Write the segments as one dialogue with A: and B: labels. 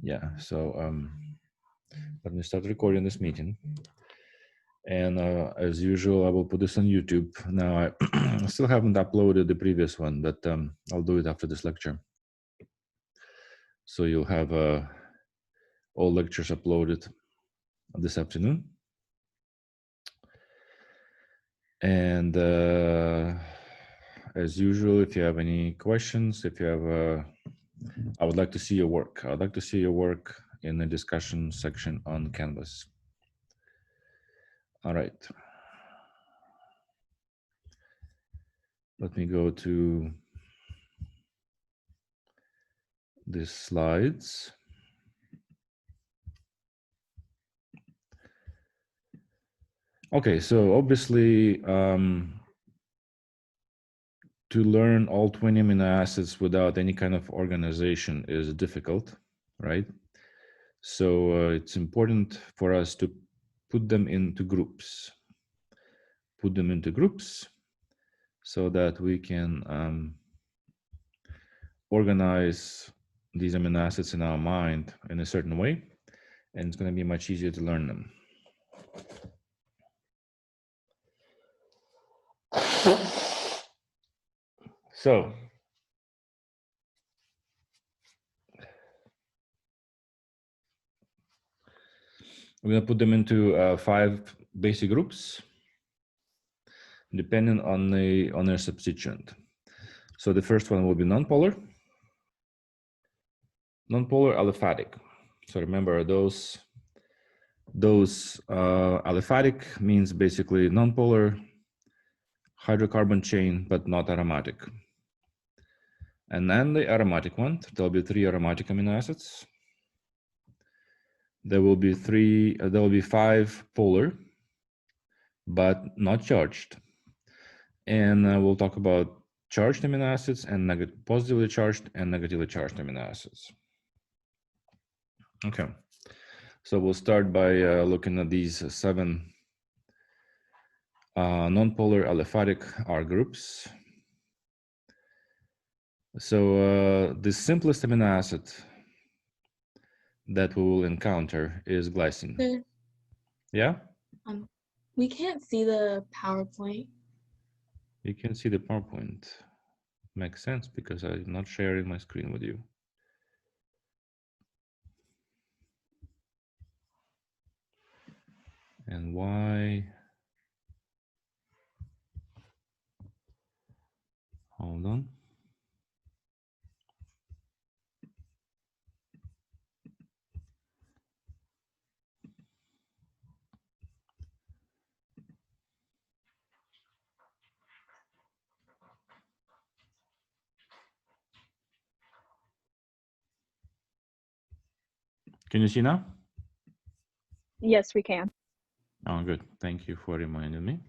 A: Yeah, so let me start recording this meeting. And as usual, I will put this on YouTube. Now, I still haven't uploaded the previous one, but I'll do it after this lecture. So you'll have all lectures uploaded this afternoon. And as usual, if you have any questions, if you have, I would like to see your work. I'd like to see your work in the discussion section on Canvas. All right. Let me go to the slides. Okay, so obviously, to learn all 20 amino acids without any kind of organization is difficult, right? So it's important for us to put them into groups. Put them into groups so that we can organize these amino acids in our mind in a certain way, and it's going to be much easier to learn them. So we're going to put them into 5 basic groups, depending on their substituent. So the first one will be nonpolar aliphatic. So remember, those aliphatic means basically nonpolar hydrocarbon chain, but not aromatic. And then the aromatic one, there'll be 3 aromatic amino acids. There will be 5 polar, but not charged. And we'll talk about charged amino acids and positively charged and negatively charged amino acids. Okay, so we'll start by looking at these 7 nonpolar aliphatic R groups. So the simplest amino acid that we will encounter is glycine.
B: Okay.
A: Yeah?
B: We can't see the PowerPoint.
A: You can see the PowerPoint. Makes sense because I'm not sharing my screen with you. And why? Hold on. Can you see now?
C: Yes, we can.
A: Oh, good. Thank you for reminding me.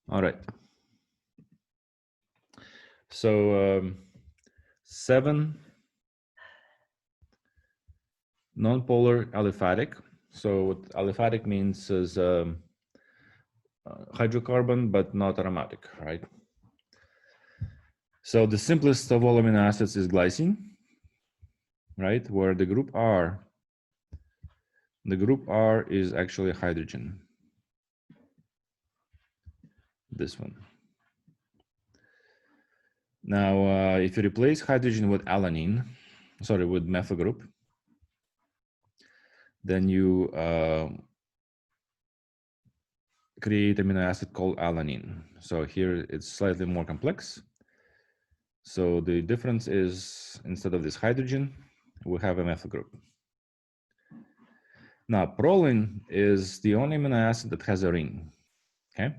A: All right. So 7 nonpolar aliphatic. So what aliphatic means is hydrocarbon, but not aromatic, right? So the simplest of all amino acids is glycine, right? Where the group R is actually hydrogen. This one. Now, if you replace hydrogen with alanine, with methyl group, then you create amino acid called alanine. So here it's slightly more complex. So the difference is instead of this hydrogen, we have a methyl group. Now, proline is the only amino acid that has a ring. Okay.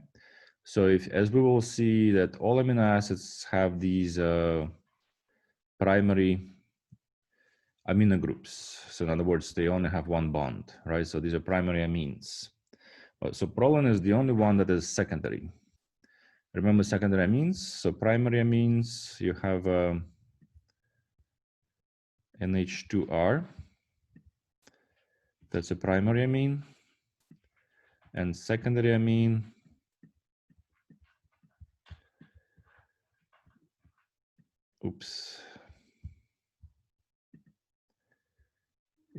A: So as we will see that all amino acids have these primary amino groups. So in other words, they only have one bond, right? So these are primary amines. So proline is the only one that is secondary. Remember secondary amines? So primary amines, you have NH2R. That's a primary amine. And secondary amine, oops.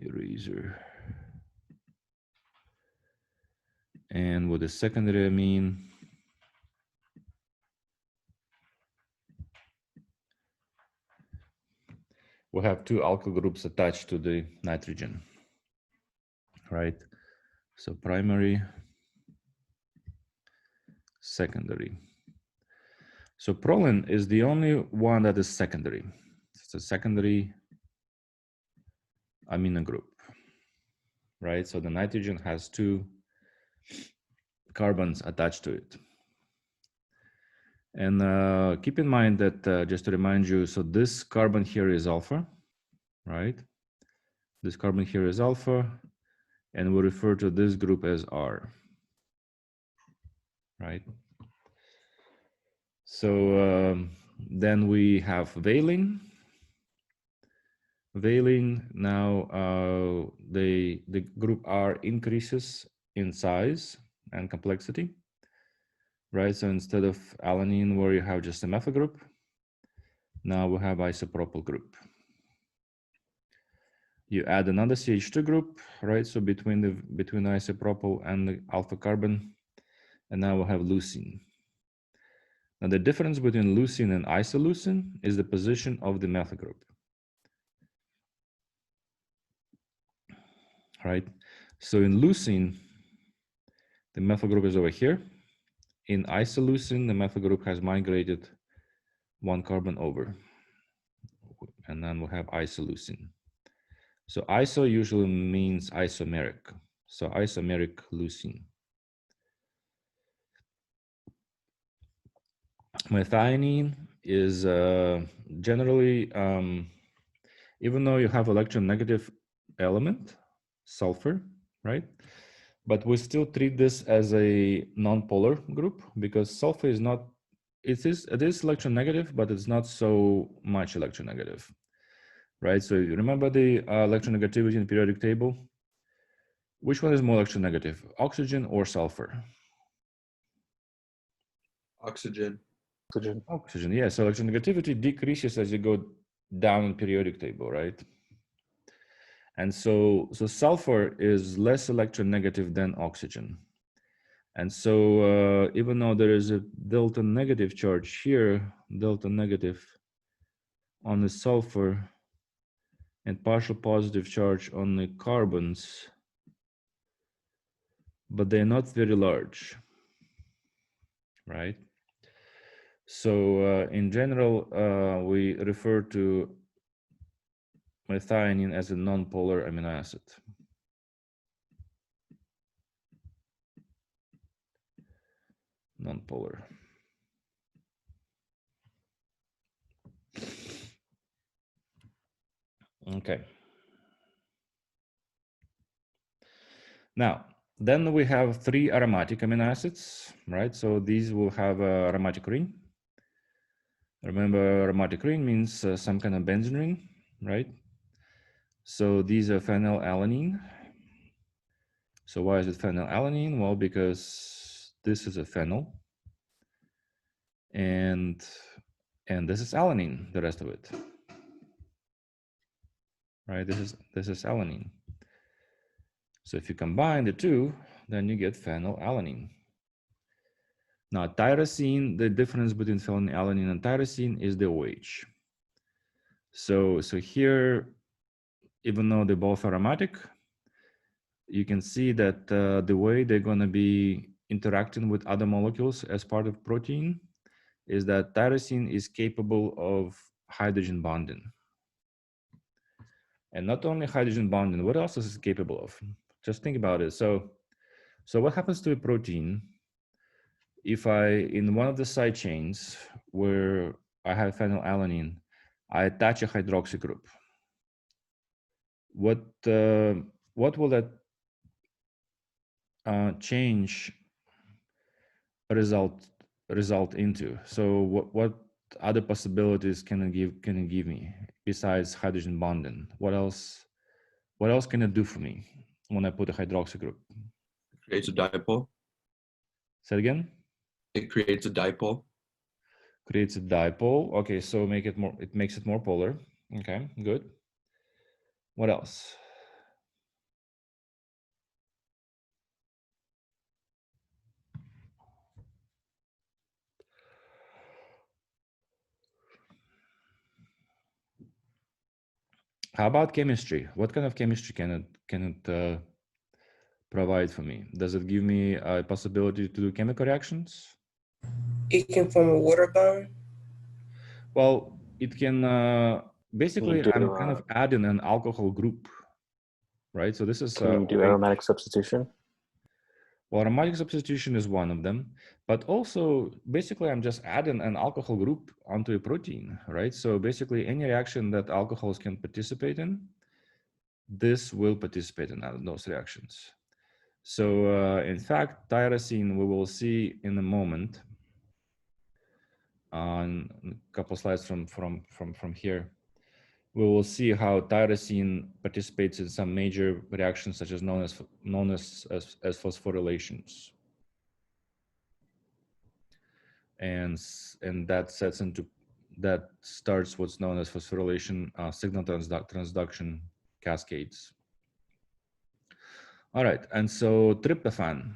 A: eraser. And with the secondary amine, we have two alkyl groups attached to the nitrogen, right? So primary, secondary. So proline is the only one that is secondary. It's a secondary amino group, right? So the nitrogen has two carbons attached to it. And keep in mind that, just to remind you, so this carbon here is alpha, right? This carbon here is alpha, and we refer to this group as R, right? So then we have valine. Valine, now the group R increases in size and complexity, right? So instead of alanine, where you have just a methyl group, now we have isopropyl group. You add another CH2 group, right? So between isopropyl and the alpha carbon, and now we have leucine. Now the difference between leucine and isoleucine is the position of the methyl group, right? So in leucine, the methyl group is over here. In isoleucine, the methyl group has migrated one carbon over, and then we have isoleucine. So iso usually means isomeric. So isomeric leucine. Methionine is generally, even though you have electronegative element, sulfur, right? But we still treat this as a non-polar group because sulfur is not, it is electronegative, but it's not so much electronegative, right? So you remember the electronegativity in the periodic table? Which one is more electronegative, oxygen or sulfur?
D: Oxygen.
A: Oxygen, yeah. So electronegativity decreases as you go down in periodic table, right? And so sulfur is less electronegative than oxygen. And so even though there is a delta negative charge here, delta negative on the sulfur and partial positive charge on the carbons, but they're not very large, right? So in general, we refer to methionine as a non-polar amino acid. Non-polar. Okay. Now, then we have three aromatic amino acids, right? So these will have aromatic ring. Remember, aromatic ring means some kind of benzene ring, right? So these are phenylalanine. So why is it phenylalanine? Well, because this is a phenyl, and this is alanine, the rest of it, right? This is alanine. So if you combine the two, then you get phenylalanine. Now, tyrosine, the difference between phenylalanine and tyrosine is the OH. So here, even though they're both aromatic, you can see that the way they're going to be interacting with other molecules as part of protein is that tyrosine is capable of hydrogen bonding. And not only hydrogen bonding, what else is it capable of? Just think about it. So what happens to a protein if in one of the side chains where I have phenylalanine, I attach a hydroxy group? What will that change result into? So what other possibilities can it give me besides hydrogen bonding? What else can it do for me when I put a hydroxy group?
D: It creates a dipole.
A: Say it again.
D: It creates a dipole.
A: Creates a dipole. Okay, so it makes it more polar. Okay, good. What else? How about chemistry? What kind of chemistry can it provide for me? Does it give me a possibility to do chemical reactions?
E: It can form a water bond.
A: Well, it can basically.
F: do,
A: I'm kind of adding an alcohol group, right? So this is
F: Can you do
A: OH.
F: aromatic substitution?
A: Well, aromatic substitution is one of them, but also basically I'm just adding an alcohol group onto a protein, right? So basically any reaction that alcohols can participate in, this will participate in those reactions. So in fact, tyrosine, we will see in a moment on a couple slides from here, we will see how tyrosine participates in some major reactions such as known as phosphorylations. And that starts what's known as phosphorylation signal transduction cascades. All right, and so tryptophan,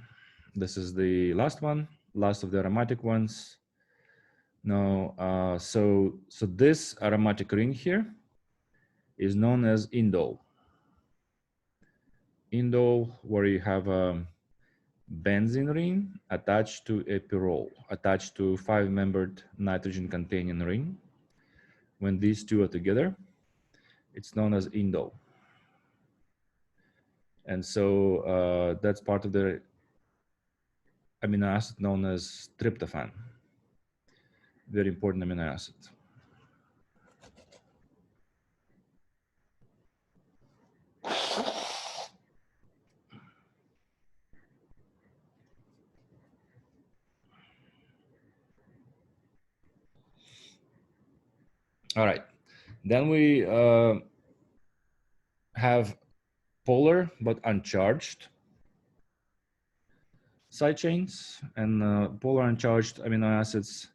A: this is the last of the aromatic ones. Now, so this aromatic ring here is known as indole. Indole, where you have a benzene ring attached to a pyrrole, attached to 5-membered nitrogen-containing ring. When these two are together, it's known as indole. And so that's part of the amino acid known as tryptophan. Very important amino acid. All right, then we have polar but uncharged side chains and polar uncharged amino acids.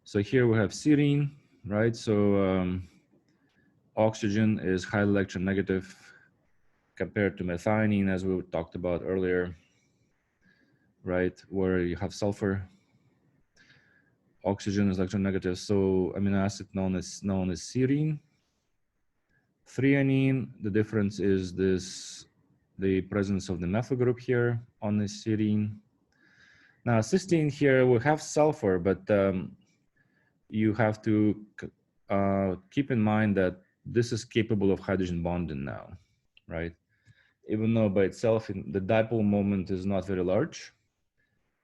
A: So here we have serine, right? So oxygen is highly electronegative compared to methionine, as we talked about earlier, right? Where you have sulfur. Oxygen is electronegative, so amino acid known as serine. Threonine, the difference is the presence of the methyl group here on the serine. Now cysteine here, we have sulfur, but you have to keep in mind that this is capable of hydrogen bonding now, right? Even though by itself the dipole moment is not very large,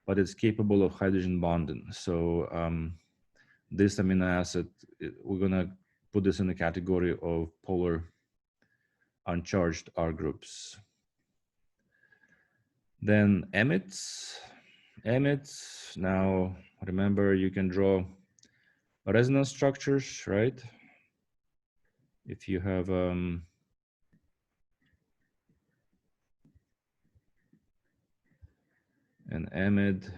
A: but it's capable of hydrogen bonding. So this amino acid, we're gonna put this in the category of polar uncharged R groups. Then amides. Amides, now remember you can draw resonance structures, right? If you have an amide,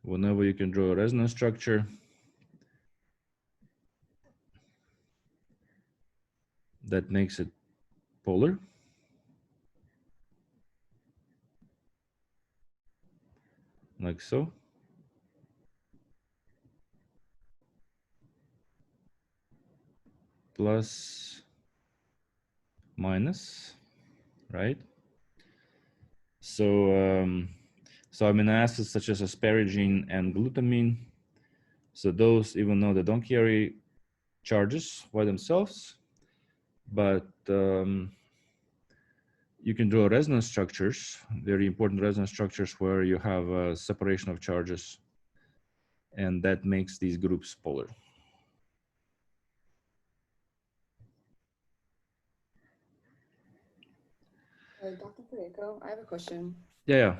A: whenever you can draw a resonance structure, that makes it polar. Like so. Plus, minus, right? So, so amino acids such as asparagine and glutamine, so those, even though they don't carry charges by themselves, but you can draw resonance structures, very important resonance structures where you have a separation of charges, and that makes these groups polar.
G: Dr. Federico, I have a question.
A: Yeah.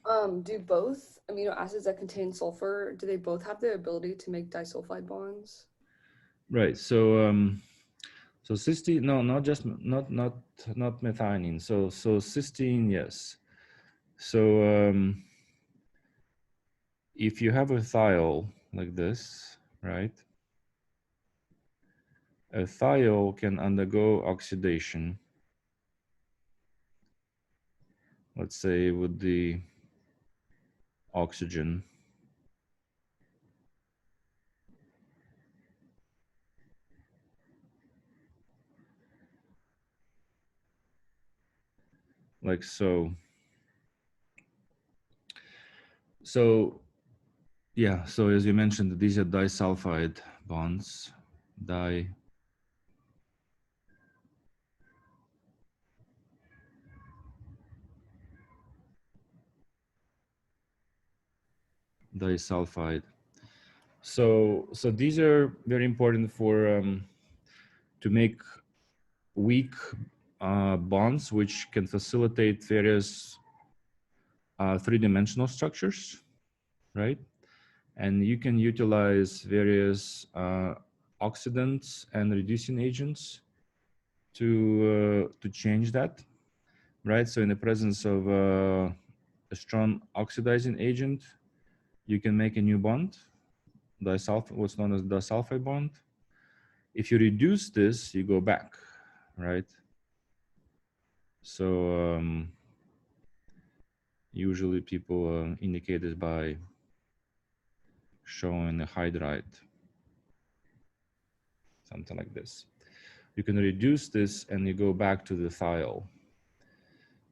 G: Do both amino acids that contain sulfur, do they both have the ability to make disulfide bonds?
A: Right. So so cysteine, no, not methionine. So cysteine, yes. So if you have a thiol like this, right? A thiol can undergo oxidation let's say with the oxygen. Like so. So yeah, so as you mentioned, these are disulfide bonds, disulfide. So these are very important for to make weak bonds, which can facilitate various three-dimensional structures, right? And you can utilize various oxidants and reducing agents to change that, right? So in the presence of a strong oxidizing agent, you can make a new bond, what's known as disulfide bond. If you reduce this, you go back, right? So usually people indicate this by showing a hydride, something like this. You can reduce this and you go back to the thiol,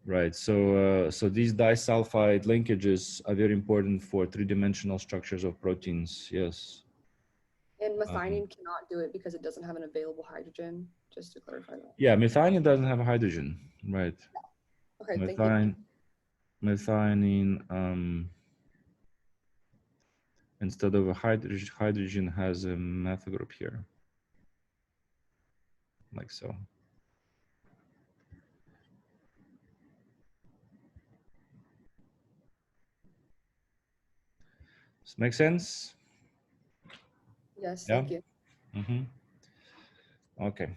A: right? So so these disulfide linkages are very important for three-dimensional structures of proteins. Yes.
G: And methionine cannot do it because it doesn't have an available hydrogen, just to clarify that.
A: Yeah, methionine doesn't have hydrogen, right?
G: Okay, thank you.
A: Methionine, instead of a hydrogen has a methyl group here, like so. Does it make sense?
G: Yes,
A: Yeah.
G: thank you.
A: Mm-hmm. Okay.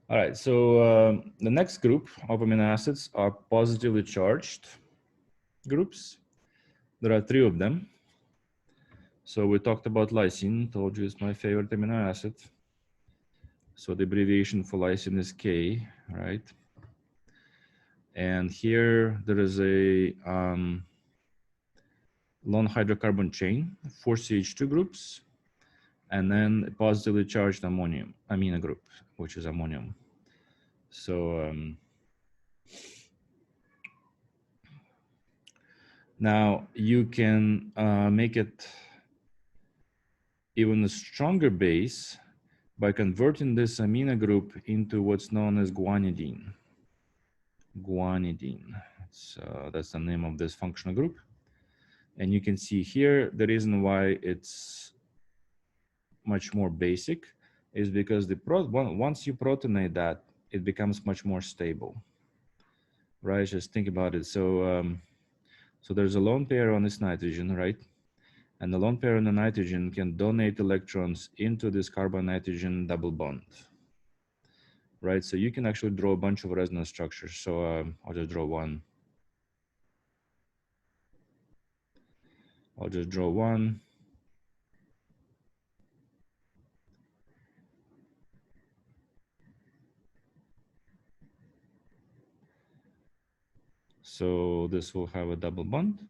A: All right, so the next group of amino acids are positively charged groups. There are 3 of them. So we talked about lysine, told you it's my favorite amino acid. So the abbreviation for lysine is K, right? And here there is a lone hydrocarbon chain, 4 CH2 groups, and then a positively charged ammonium amino group, which is ammonium. So now you can make it even a stronger base by converting this amino group into what's known as guanidine. Guanidine. So that's the name of this functional group. And you can see here the reason why it's much more basic is because once you proteinate that, it becomes much more stable. Right? Just think about it. So so there's a lone pair on this nitrogen, right? And the lone pair on the nitrogen can donate electrons into this carbon-nitrogen double bond, right? So you can actually draw a bunch of resonance structures. So I'll just draw one. I'll just draw one. So this will have a double bond.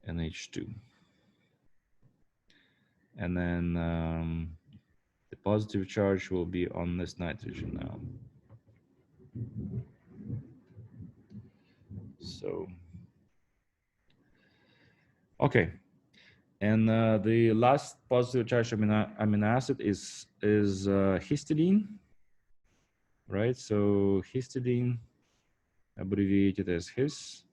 A: NH2. And then the positive charge will be on this nitrogen now. So, okay. And the last positive charge amino acid is histidine, right? So histidine, abbreviated as HIS.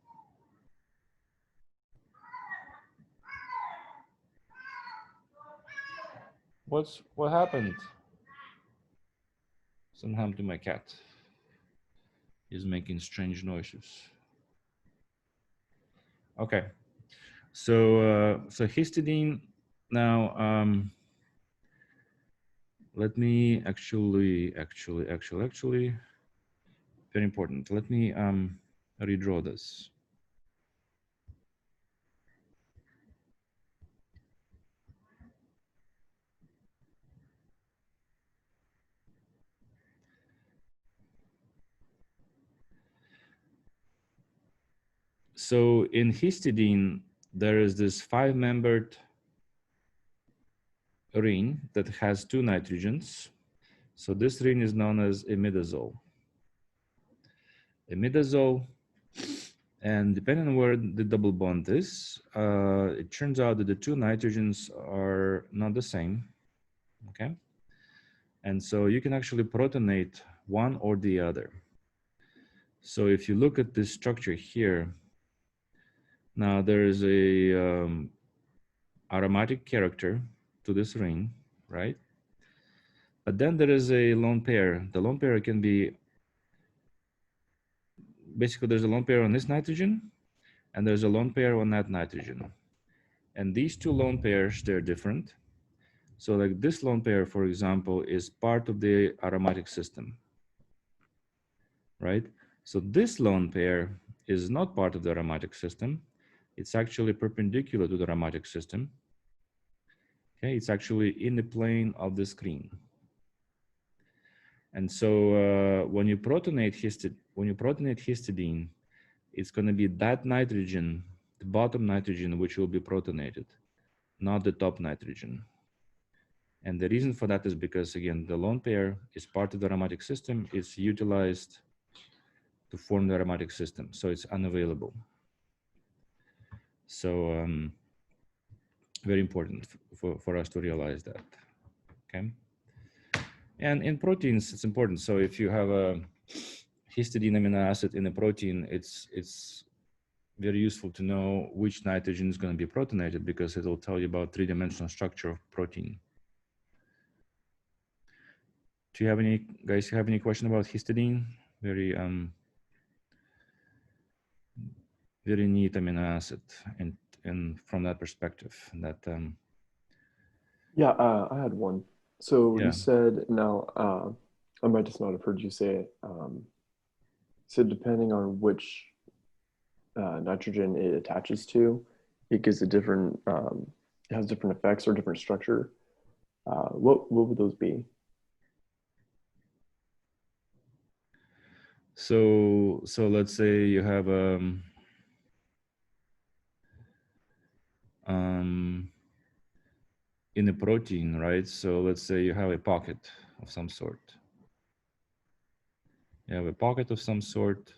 A: What happened? Something happened to my cat. He's making strange noises. Okay, so so histidine. Now let me actually very important. Let me redraw this. So in histidine, there is this 5-membered ring that has 2 nitrogens. So this ring is known as imidazole. Imidazole, and depending on where the double bond is, it turns out that the 2 nitrogens are not the same, okay? And so you can actually protonate one or the other. So if you look at this structure here, now there is a aromatic character to this ring, right? But then there is a lone pair. The lone pair can be, basically there's a lone pair on this nitrogen, and there's a lone pair on that nitrogen. And these 2 lone pairs, they're different. So like this lone pair, for example, is part of the aromatic system, right? So this lone pair is not part of the aromatic system. It's actually perpendicular to the aromatic system. Okay, it's actually in the plane of the screen. And so when you protonate histidine, it's going to be that nitrogen, the bottom nitrogen, which will be protonated, not the top nitrogen. And the reason for that is because, again, the lone pair is part of the aromatic system. It's utilized to form the aromatic system, so it's unavailable. So very important for us to realize that, okay? And in proteins, it's important. So if you have a histidine amino acid in a protein, it's very useful to know which nitrogen is going to be protonated, because it'll tell you about 3-dimensional structure of protein. Do you have any, guys, have any question about histidine? Very neat amino acid, and from that perspective, that
F: Yeah, I had one. So
A: Yeah.
F: you said, now, I might just not have heard you say it. So depending on which nitrogen it attaches to, it gives a different, it has different effects or different structure. What would those be?
A: so let's say you have in a protein, right? So let's say you have a pocket of some sort. You have a pocket of some sort.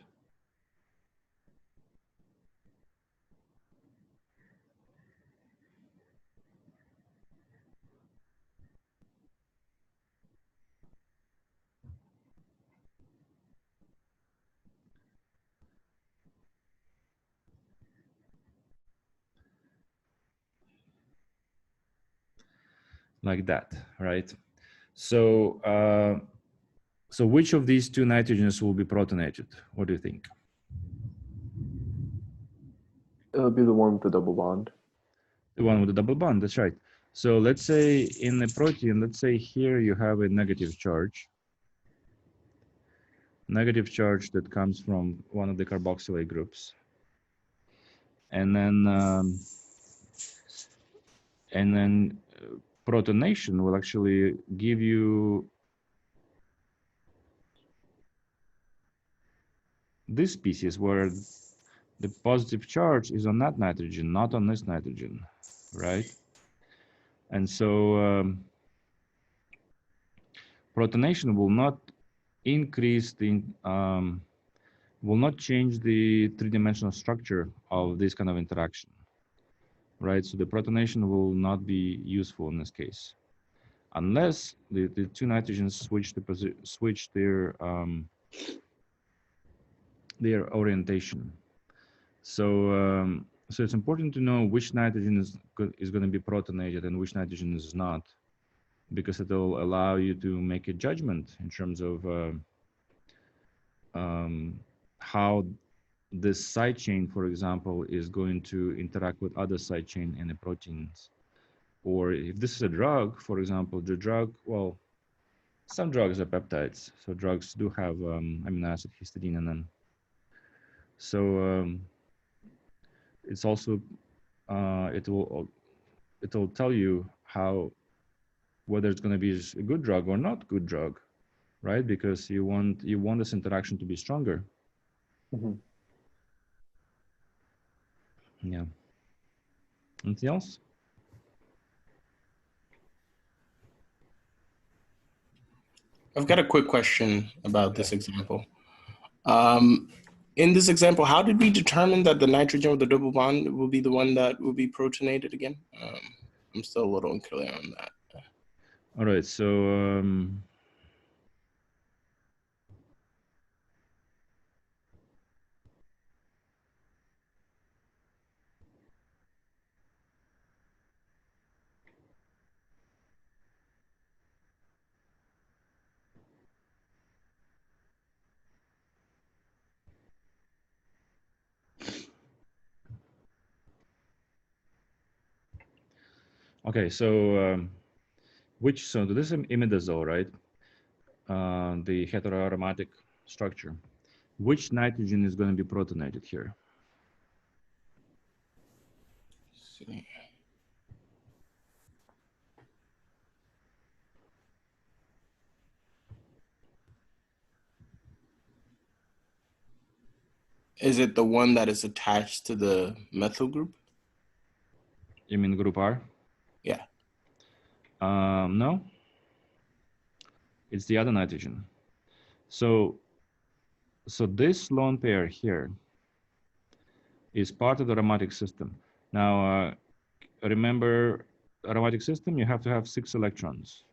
A: Like that, right? So so which of these 2 nitrogens will be protonated? What do you think?
F: It'll be the one with the double bond.
A: The one with the double bond, that's right. So let's say in the protein, let's say here you have a negative charge that comes from one of the carboxylate groups. And then protonation will actually give you this species where the positive charge is on that nitrogen, not on this nitrogen, right? And so protonation will not increase the, will not change the 3-dimensional structure of this kind of interaction, right? So the protonation will not be useful in this case, unless the 2 nitrogens switch their orientation. So so it's important to know which nitrogen is going to be protonated and which nitrogen is not, because it will allow you to make a judgment in terms of how this side chain, for example, is going to interact with other side chain in the proteins. Or if this is a drug, for example, the drug, well, some drugs are peptides. So drugs do have amino acid histidine in them. So it's also it'll tell you how whether it's going to be a good drug or not good drug, right? Because you want this interaction to be stronger.
F: Mhm.
A: Yeah. Anything else?
H: I've got a quick question about this example. In this example, how did we determine that the nitrogen with the double bond will be the one that will be protonated again? I'm still a little unclear on that.
A: All right. So okay. So so this is imidazole, right? The heteroaromatic structure. Which nitrogen is going to be protonated here?
H: Let's see. Is it the one that is attached to the methyl group?
A: You mean group R?
H: Yeah.
A: No, it's the other nitrogen. So this lone pair here is part of the aromatic system. Now, remember, aromatic system, you have to have 6 electrons.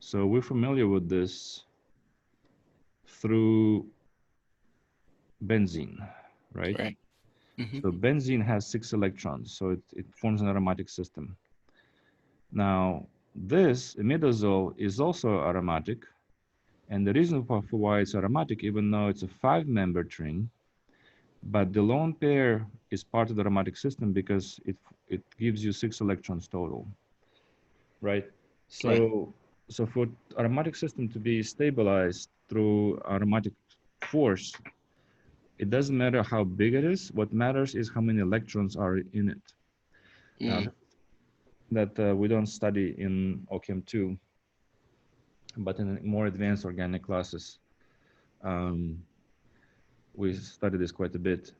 A: So we're familiar with this through benzene, right?
H: Right. Mm-hmm.
A: So benzene has 6 electrons, so it forms an aromatic system. Now, this imidazole is also aromatic, and the reason for why it's aromatic, even though it's a 5-membered ring, but the lone pair is part of the aromatic system because it gives you 6 electrons total, right? So for aromatic system to be stabilized through aromatic force, it doesn't matter how big it is. What matters is how many electrons are in it. That we don't study in OChem 2, but in more advanced organic classes, we study this quite a bit.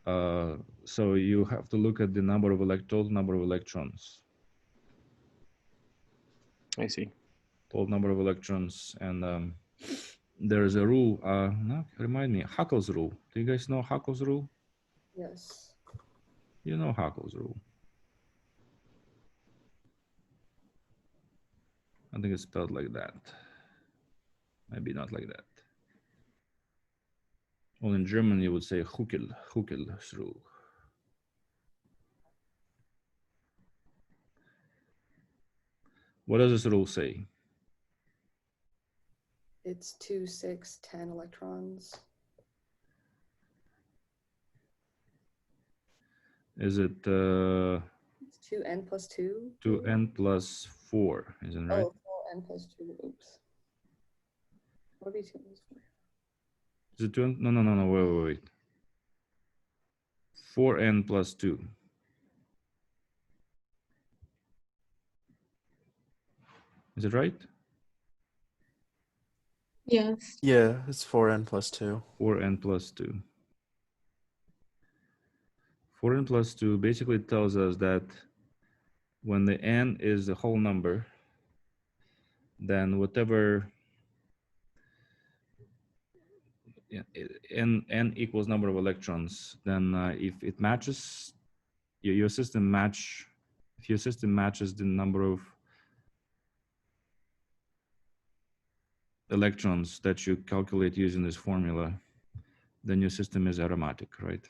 A: So you have to look at the number of total number of electrons.
H: I see.
A: Total number of electrons, and there's a rule. No, remind me, Huckel's rule. Do you guys know Huckel's rule?
G: Yes.
A: You know Huckel's rule. I think it's spelled like that. Maybe not like that. Well, in German, you would say Huckel's rule. What does this rule say?
G: It's 2, 6, 10 electrons.
A: Is it
G: It's 2n plus 2.
A: 2n plus 4, isn't it right?
G: Oh, 4n plus 2. Oops. What would be 2 plus 4?
A: Is it 2n? No, wait. 4n plus 2. Is it right?
B: Yes.
I: Yeah, it's 4n plus 2.
A: 4n plus 2. 4n plus 2 basically tells us that when the n is a whole number, then whatever n equals number of electrons, then if it matches, if your system matches the number of electrons that you calculate using this formula, then your system is aromatic, right?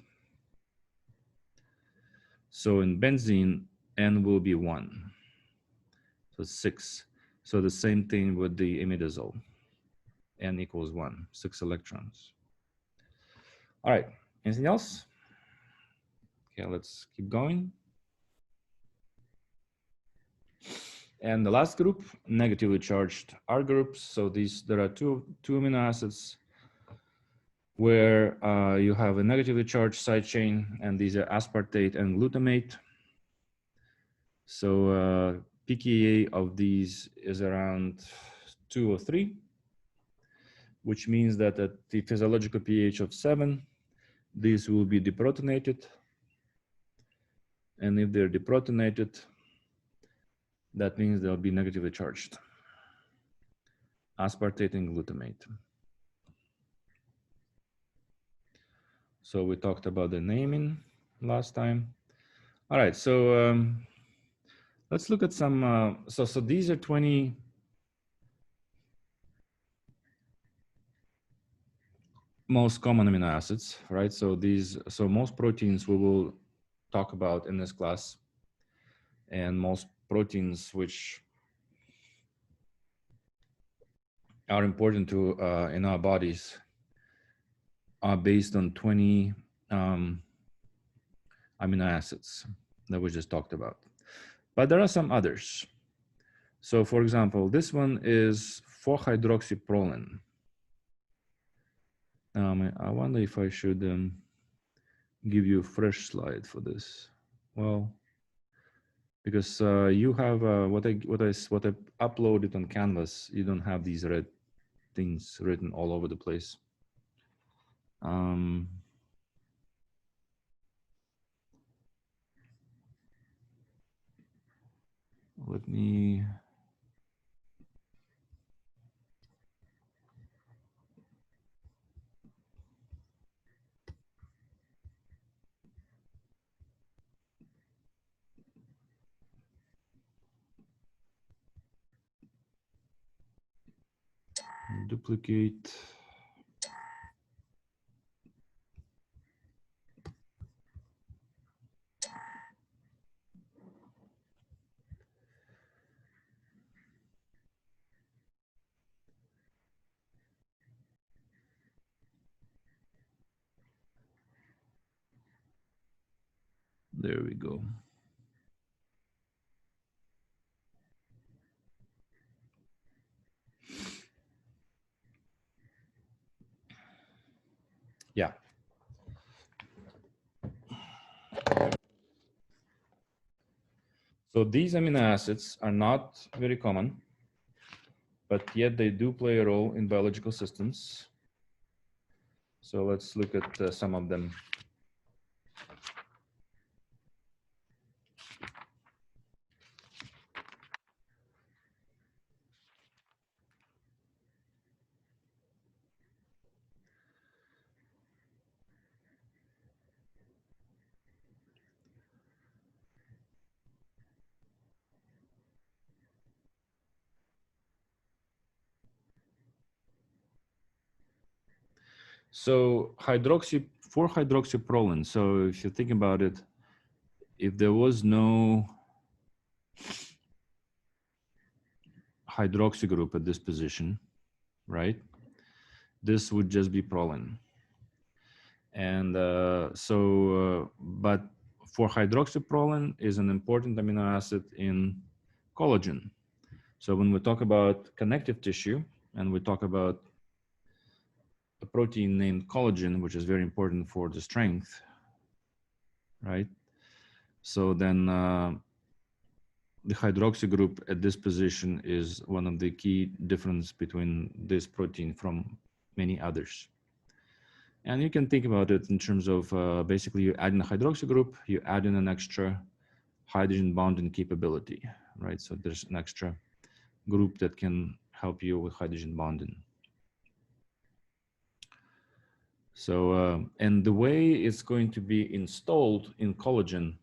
A: So in benzene, n will be 1, so 6. So the same thing with the imidazole, n equals 1, 6 electrons. All right, anything else? Okay, let's keep going. And the last group, negatively charged R groups. So there are two amino acids where you have a negatively charged side chain, and these are aspartate and glutamate. So pKa of these is around 2 or 3, which means that at the physiological pH of 7, these will be deprotonated. And if they're deprotonated, that means they'll be negatively charged. Aspartate and glutamate. So we talked about the naming last time. All right, so let's look at some, so these are 20 most common amino acids, right? So most proteins we will talk about in this class, and most proteins which are important to in our bodies are based on 20 amino acids that we just talked about. But there are some others. So for example, this one is 4-hydroxyproline. I wonder if I should give you a fresh slide for this. Well, because you have what I uploaded on Canvas, you don't have these red things written all over the place. Let me. Duplicate. There we go. Yeah. So these amino acids are not very common, but yet they do play a role in biological systems. So let's look at some of them. So 4-hydroxyproline. So if you think about it, if there was no hydroxy group at this position, right? This would just be proline. And but 4-hydroxyproline is an important amino acid in collagen. So when we talk about connective tissue and we talk about a protein named collagen, which is very important for the strength, right? So then the hydroxy group at this position is one of the key difference between this protein from many others. And you can think about it in terms of basically you add in a hydroxy group, you add in an extra hydrogen bonding capability, right? So there's an extra group that can help you with hydrogen bonding. So, and the way it's going to be installed in collagen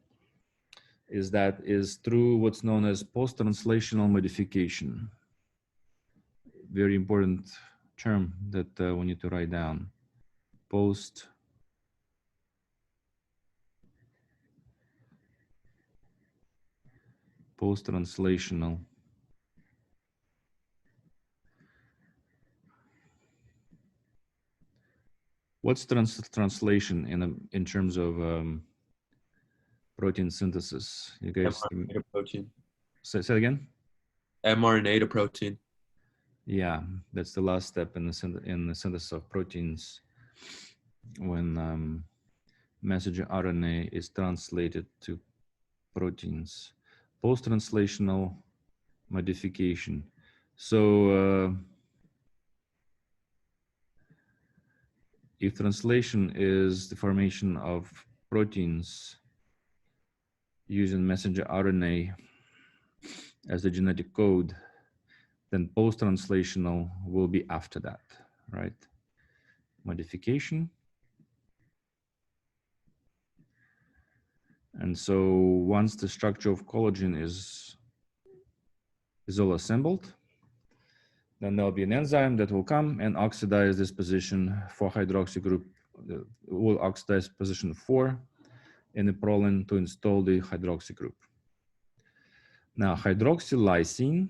A: is through what's known as post-translational modification. Very important term that we need to write down. Post-translational. What's translation in terms of protein synthesis? You guys
D: mRNA to protein.
A: Say it again.
D: mRNA to protein.
A: Yeah, that's the last step in the synthesis of proteins. when messenger RNA is translated to proteins. Post-translational modification. So if translation is the formation of proteins using messenger RNA as the genetic code, then post-translational will be after that, right? Modification. And so once the structure of collagen is all assembled, then there'll be an enzyme that will come and oxidize this position for hydroxy group, will oxidize position 4 in the proline to install the hydroxy group. Now hydroxylysine,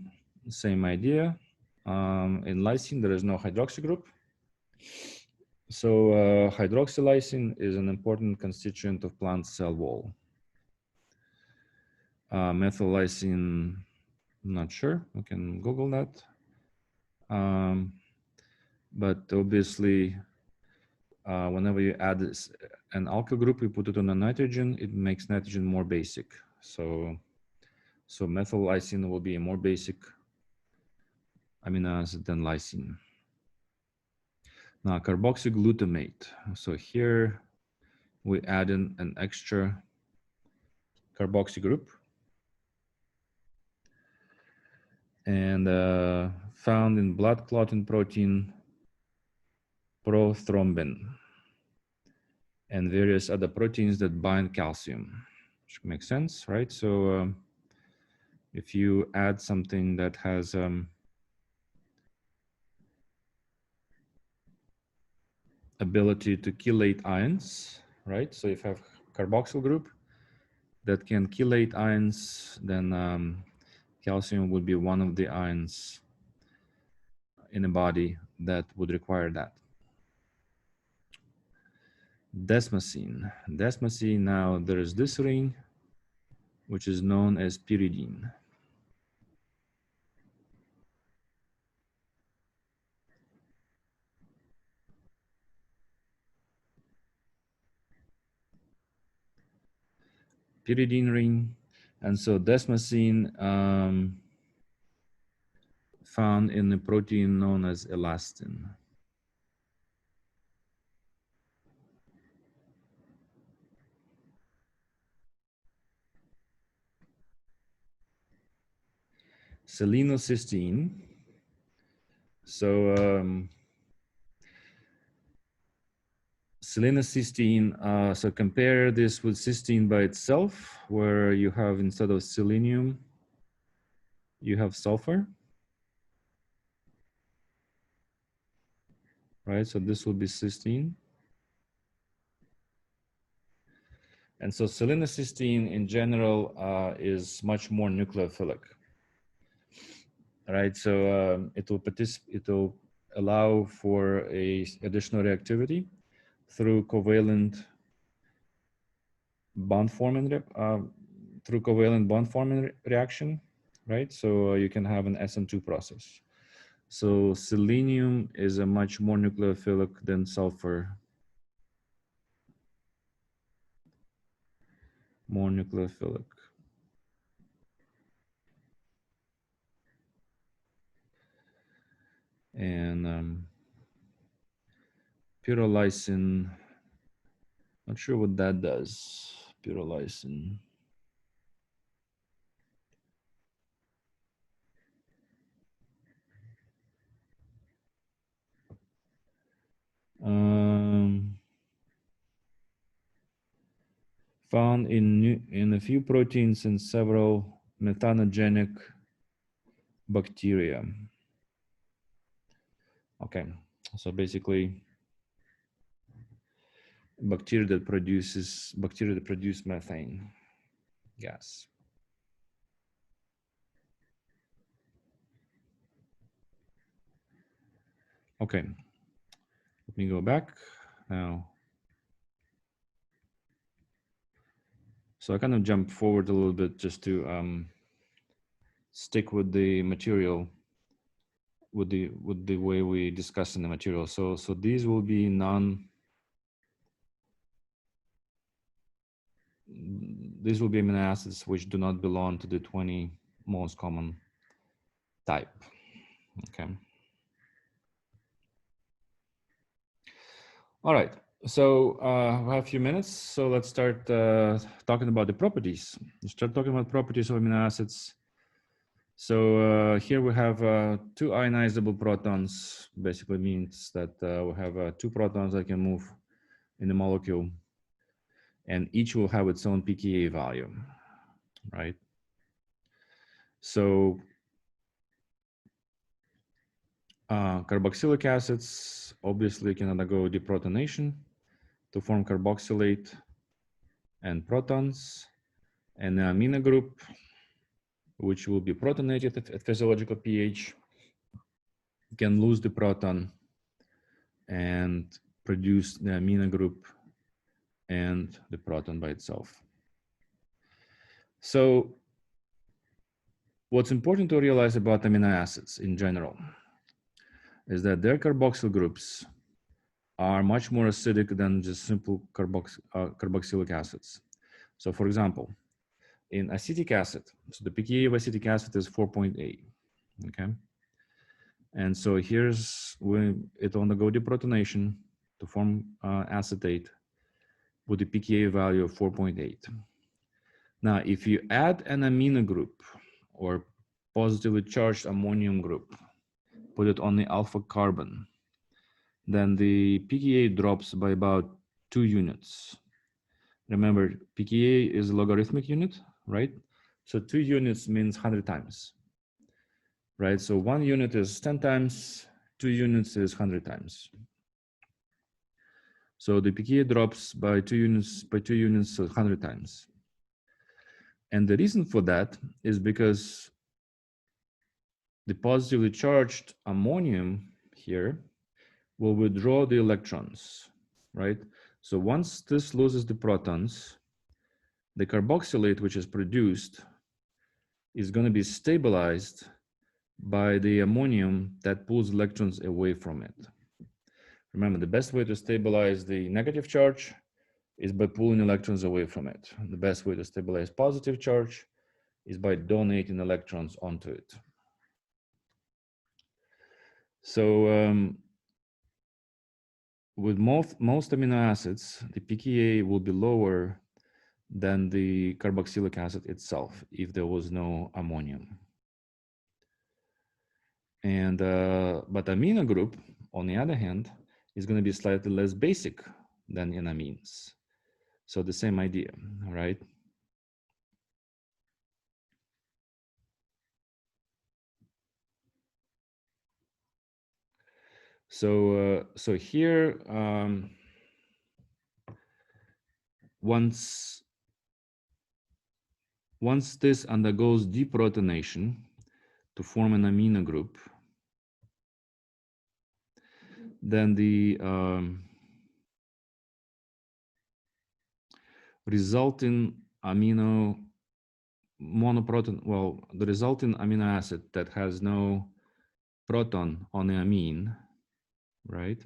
A: same idea. In lysine, there is no hydroxy group. So hydroxylysine is an important constituent of plant cell wall. Methylysine, I'm not sure, we can Google that. But obviously, whenever you add an alkyl group, you put it on a nitrogen, it makes nitrogen more basic. So methylysine will be a more basic amino acid than lysine. Now carboxyglutamate. So here we add in an extra carboxy group. And found in blood clotting protein prothrombin and various other proteins that bind calcium, which makes sense, right? So if you add something that has ability to chelate ions, right? So if you have carboxyl group that can chelate ions, then calcium would be one of the ions in a body that would require that. Desmosine. Desmosine, now there is this ring, which is known as pyridine. Pyridine ring. And so desmosine found in a protein known as elastin. Selenocysteine. So selenocysteine, so compare this with cysteine by itself, where you have, instead of selenium, you have sulfur. Right, so this will be cysteine. And so selenocysteine in general is much more nucleophilic. Right, so it will allow for additional reactivity through covalent bond forming reaction, right? So you can have an SN2 process. So selenium is a much more nucleophilic than sulfur. More nucleophilic. And pyrrolysine, not sure what that does, pyrrolysine. Found in a few proteins in several methanogenic bacteria. Okay, so basically bacteria that produce methane gas. Okay, let me go back now. So I kind of jump forward a little bit just to stick with the material, with the way we discuss in the material. So these will be these will be amino acids which do not belong to the 20 most common type. Okay. All right. So we have a few minutes. So let's start talking about the properties. Let's start talking about properties of amino acids. So here we have two ionizable protons. Basically means that we have two protons that can move in the molecule, and each will have its own pKa value, right? So carboxylic acids obviously can undergo deprotonation to form carboxylate and protons, and the amino group, which will be protonated at physiological pH, can lose the proton and produce the amino group and the proton by itself. So what's important to realize about amino acids in general is that their carboxyl groups are much more acidic than just simple carboxylic acids. So for example, in acetic acid, so the pKa of acetic acid is 4.8, okay? And so here's when it will undergo deprotonation to form acetate with the pKa value of 4.8. Now, if you add an amino group or positively charged ammonium group, put it on the alpha carbon, then the pKa drops by about 2 units. Remember, pKa is a logarithmic unit, right? So 2 units means 100 times, right? So 1 unit is 10 times, 2 units is 100 times. So the pKa drops by 2 units, so 100 times. And the reason for that is because the positively charged ammonium here will withdraw the electrons, right? So once this loses the protons, the carboxylate which is produced is going to be stabilized by the ammonium that pulls electrons away from it. Remember, the best way to stabilize the negative charge is by pulling electrons away from it. The best way to stabilize positive charge is by donating electrons onto it. So with most amino acids, the pKa will be lower than the carboxylic acid itself if there was no ammonium. And but amino group, on the other hand, is going to be slightly less basic than in amines. So the same idea, right? So so here, once this undergoes deprotonation to form an amino group, then the resulting amino monoproton, well, the resulting amino acid that has no proton on the amine, right,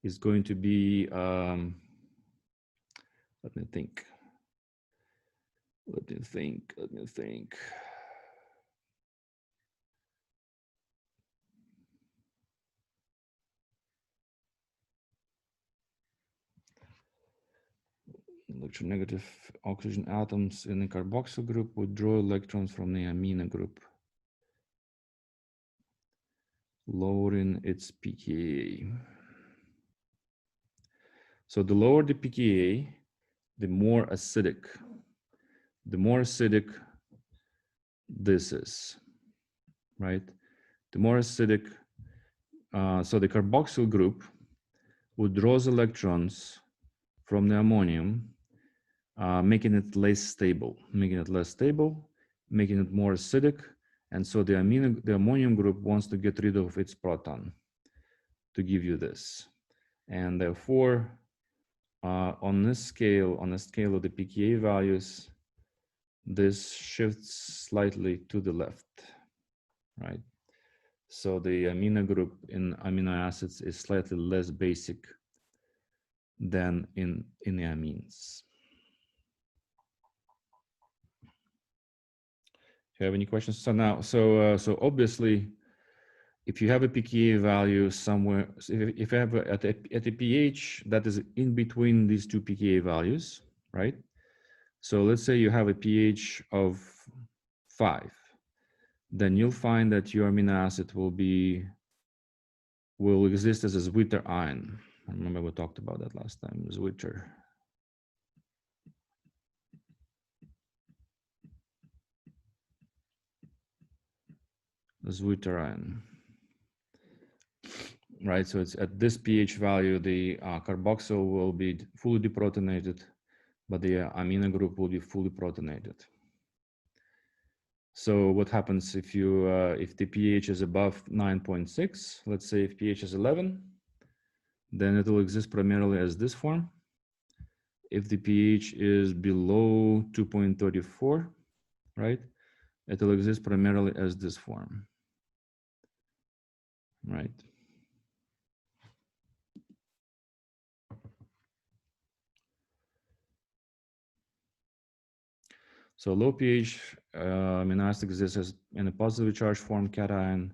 A: is going to be, let me think. Electronegative oxygen atoms in the carboxyl group would draw electrons from the amino group, lowering its pKa. So the lower the pKa, the more acidic this is, right? The more acidic, so the carboxyl group would draw electrons from the ammonium, making it less stable, making it more acidic. And so the ammonium group wants to get rid of its proton to give you this. And therefore, on this scale of the pKa values, this shifts slightly to the left, right? So the amino group in amino acids is slightly less basic than in the amines. you have any questions? So now, so obviously, if you have a pKa value somewhere, so if you have at a pH that is in between these two pKa values, right? So let's say you have a pH of 5, then you'll find that your amino acid will exist as a Zwitter ion. I remember we talked about that last time, Zwitter. Zwitter ion. Right, so it's at this pH value, the carboxyl will be fully deprotonated, but the amino group will be fully protonated. So what happens if you if the pH is above 9.6, let's say if pH is 11, then it will exist primarily as this form. If the pH is below 2.34, right, it will exist primarily as this form, right? So low pH amino acid exists as in a positively charged form cation.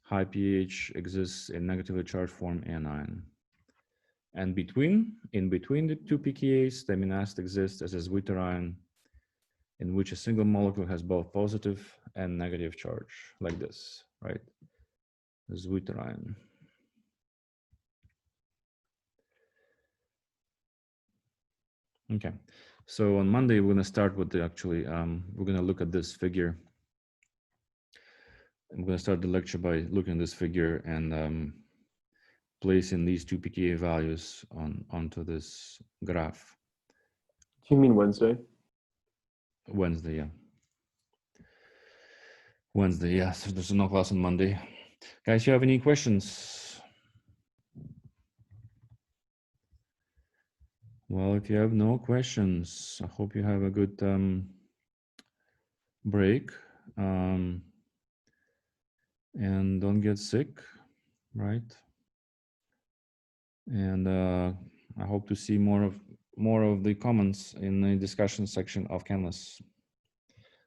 A: High pH exists in negatively charged form anion. And in between the two pKa's, the amino acid exists as a Zwitter ion, in which a single molecule has both positive and negative charge, like this, right? The Zwitter ion. Okay, so on Monday, we're gonna start with the we're gonna look at this figure. I'm gonna start the lecture by looking at this figure and placing these two pKa values onto this graph.
F: Do you mean Wednesday?
A: Wednesday, yeah. Wednesday, yes. There's no class on Monday. Guys, you have any questions? Well, if you have no questions, I hope you have a good break and don't get sick, right? And I hope to see more of the comments in the discussion section of Canvas.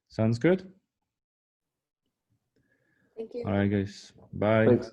A: Sounds good?
G: Thank you.
A: All right, guys. Bye.
F: Thanks.